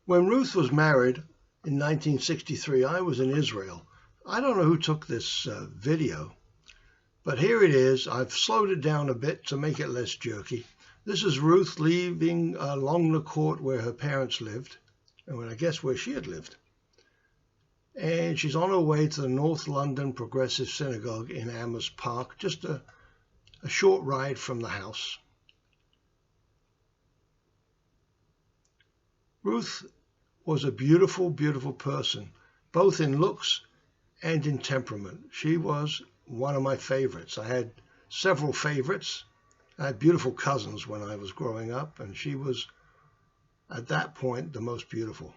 When Ruth was married in 1963, I was in Israel. I don't know who took this video, but here it is. I've slowed it down a bit to make it less jerky. This is Ruth leaving along the court where her parents lived, and I guess where she had lived. And she's on her way to the North London Progressive Synagogue in Amherst Park, just a short ride from the house. Ruth was a beautiful, beautiful person, both in looks and in temperament. She was one of my favorites. I had several favorites. I had beautiful cousins when I was growing up, and she was, at that point, the most beautiful.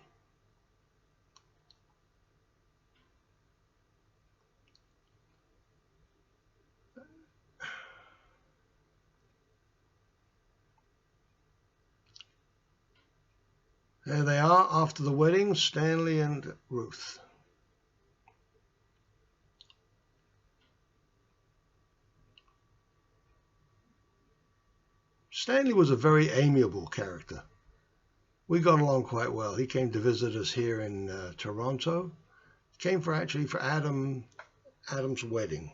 There they are after the wedding, Stanley and Ruth. Stanley was a very amiable character. We got along quite well. He came to visit us here in Toronto. Came for Adam's wedding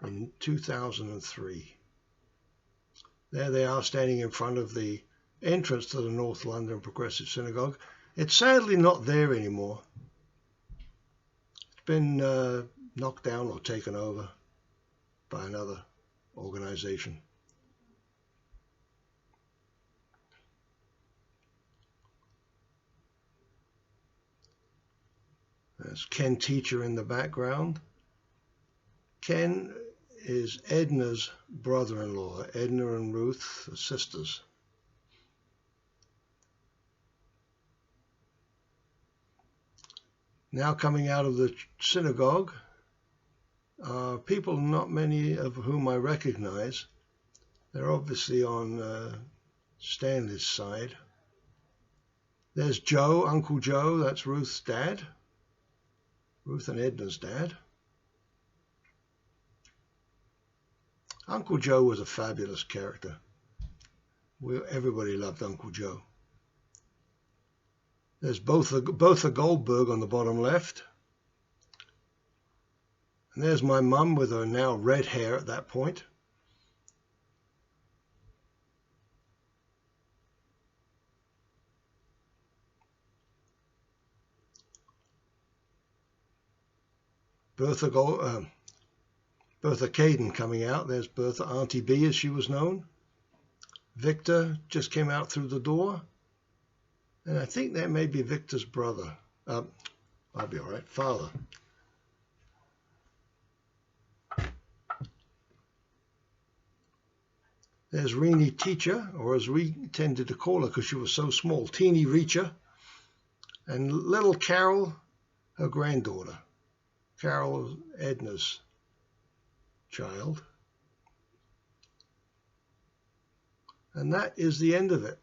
in 2003. There they are standing in front of the entrance to the North London Progressive Synagogue. It's sadly not there anymore. It's been knocked down or taken over by another organization. There's Ken Teacher in the background. Ken is Edna's brother-in-law. Edna and Ruth are sisters. Now coming out of the synagogue are people not many of whom I recognize. They're obviously on Stanley's side. There's Joe, Uncle Joe, that's Ruth's dad. Ruth and Edna's dad. Uncle Joe was a fabulous character. Everybody loved Uncle Joe. There's both a Goldberg on the bottom left. And there's my mum with her now red hair at that point. Bertha Caden coming out. There's Bertha, Auntie B as she was known. Victor just came out through the door. And I think that may be Victor's brother. I'll be all right. Father. There's Reenie Teacher, or as we tended to call her because she was so small, Teeny Reacher. And little Carol, her granddaughter. Carol, Edna's child. And that is the end of it.